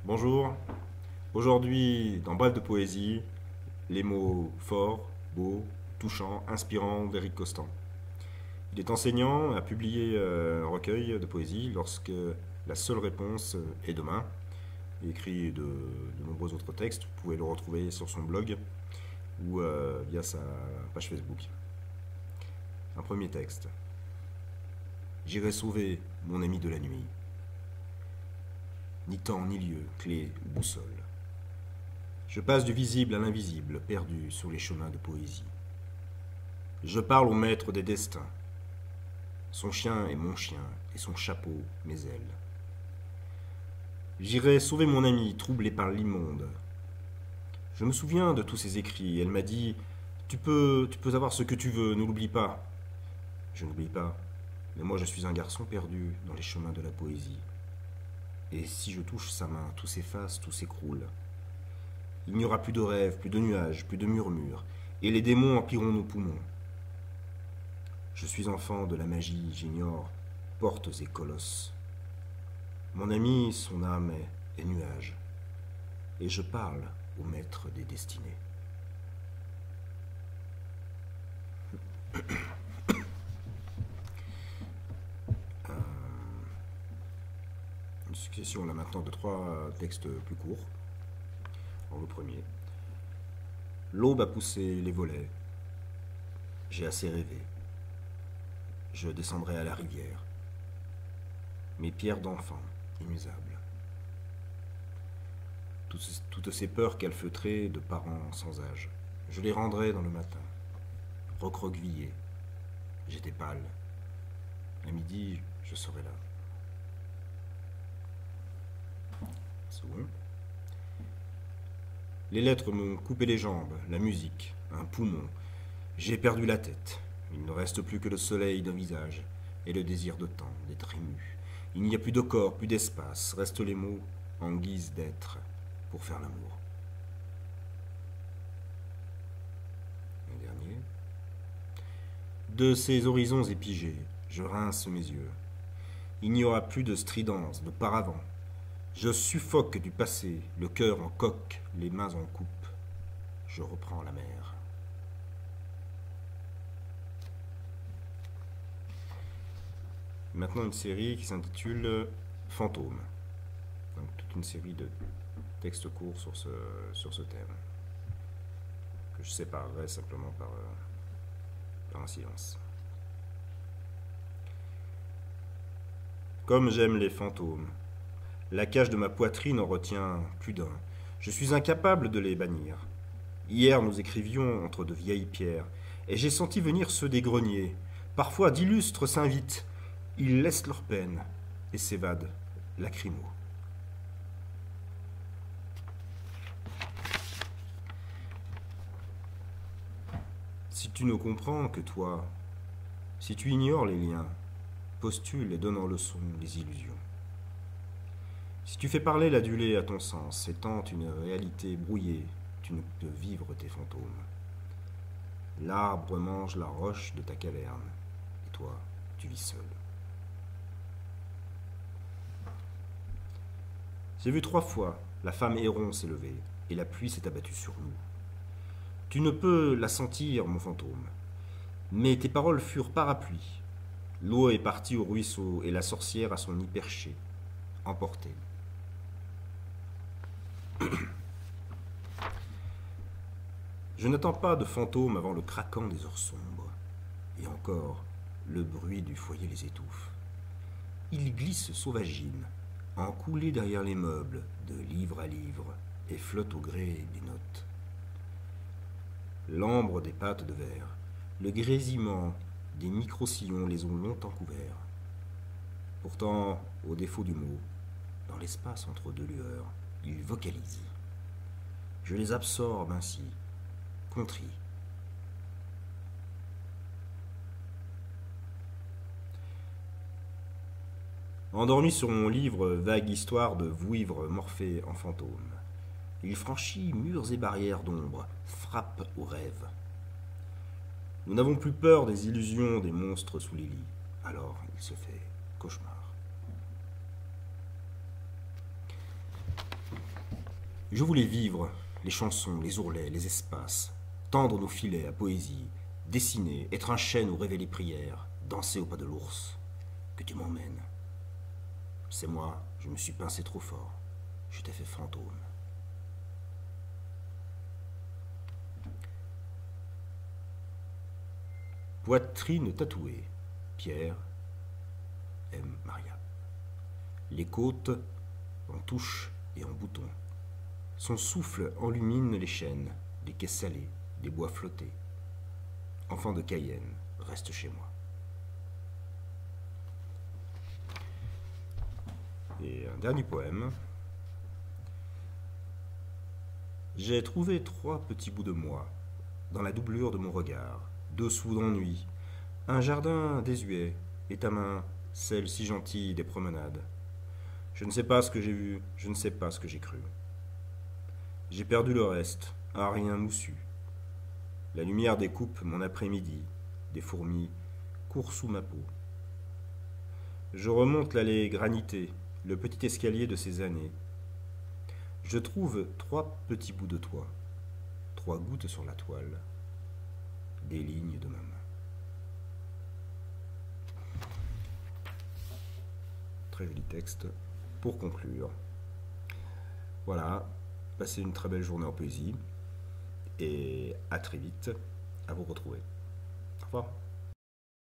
Bonjour. Aujourd'hui, dans Bref de poésie, les mots forts, beaux, touchants, inspirants d'Éric Costan. Il est enseignant et a publié un recueil de poésie lorsque la seule réponse est demain. Il écrit de nombreux autres textes. Vous pouvez le retrouver sur son blog ou via sa page Facebook. Un premier texte. J'irai sauver mon ami de la nuit. Ni temps, ni lieu, clé ou boussole. Je passe du visible à l'invisible, perdu sur les chemins de poésie. Je parle au maître des destins. Son chien est mon chien, et son chapeau mes ailes. J'irai sauver mon amie, troublée par l'immonde. Je me souviens de tous ses écrits. Elle m'a dit « Tu peux avoir ce que tu veux, ne l'oublie pas. » Je n'oublie pas, mais moi je suis un garçon perdu dans les chemins de la poésie. Et si je touche sa main, tout s'efface, tout s'écroule. Il n'y aura plus de rêves, plus de nuages, plus de murmures, et les démons empiront nos poumons. Je suis enfant de la magie, j'ignore portes et colosses. Mon ami, son âme est nuage, et je parle au maître des destinées. Une succession là maintenant de 3 textes plus courts. Alors, le premier. L'aube a poussé les volets. J'ai assez rêvé. Je descendrai à la rivière. Mes pierres d'enfant, inusables. Toutes ces peurs calfeutrées de parents sans âge, je les rendrai dans le matin. Recroquevillé. J'étais pâle. À midi, je serai là. Second. Les lettres m'ont coupé les jambes, la musique, un poumon. J'ai perdu la tête. Il ne reste plus que le soleil d'un visage et le désir de temps, d'être ému. Il n'y a plus de corps, plus d'espace. Restent les mots en guise d'être pour faire l'amour. Un dernier. De ces horizons épigés, je rince mes yeux. Il n'y aura plus de stridence, de paravent. Je suffoque du passé, le cœur en coque, les mains en coupe. Je reprends la mer. Maintenant une série qui s'intitule Fantôme. Donc toute une série de textes courts sur ce thème, que je séparerai simplement par un silence. Comme j'aime les fantômes, la cage de ma poitrine en retient plus d'un. Je suis incapable de les bannir. Hier, nous écrivions entre de vieilles pierres, et j'ai senti venir ceux des greniers. Parfois, d'illustres s'invitent. Ils laissent leur peine et s'évadent, lacrymaux. Si tu ne comprends que toi, si tu ignores les liens, postule et donne en leçon les illusions. Si tu fais parler l'adulé à ton sens et tentes une réalité brouillée, tu ne peux vivre tes fantômes. L'arbre mange la roche de ta caverne, et toi, tu vis seul. J'ai vu 3 fois la femme héron s'élever, et la pluie s'est abattue sur nous. Tu ne peux la sentir, mon fantôme, mais tes paroles furent parapluie. L'eau est partie au ruisseau, et la sorcière à son nid perché, emportée. Je n'attends pas de fantômes avant le craquant des heures sombres. Et encore, le bruit du foyer les étouffe. Ils glissent sauvaginent, encoulés derrière les meubles, de livre à livre, et flottent au gré des notes. L'ambre des pâtes de verre, le grésillement des micro-sillons les ont longtemps couverts. Pourtant, au défaut du mot, dans l'espace entre 2 lueurs, ils vocalisent. Je les absorbe ainsi, contrit. Endormi sur mon livre, vague histoire de vouivre Morphée en fantôme. Il franchit murs et barrières d'ombre, frappe aux rêves. Nous n'avons plus peur des illusions des monstres sous les lits. Alors il se fait cauchemar. Je voulais vivre les chansons, les ourlets, les espaces, tendre nos filets à poésie, dessiner, être un chêne où rêver les prières, danser au pas de l'ours. Que tu m'emmènes. C'est moi, je me suis pincé trop fort. Je t'ai fait fantôme. Poitrine tatouée. Pierre M. Maria. Les côtes en touche et en bouton. Son souffle enlumine les chênes, les quais salés, des bois flottés. Enfant de Cayenne, reste chez moi. Et un dernier poème. J'ai trouvé 3 petits bouts de moi dans la doublure de mon regard, dessous d'ennui, un jardin désuet, et ta main, celle si gentille des promenades. Je ne sais pas ce que j'ai vu, je ne sais pas ce que j'ai cru. J'ai perdu le reste, un rien moussu. La lumière découpe mon après-midi, des fourmis courent sous ma peau. Je remonte l'allée granitée, le petit escalier de ces années. Je trouve 3 petits bouts de toi, 3 gouttes sur la toile, des lignes de ma main. Très joli texte pour conclure. Voilà, passez une très belle journée en poésie et à très vite, à vous retrouver. Au revoir.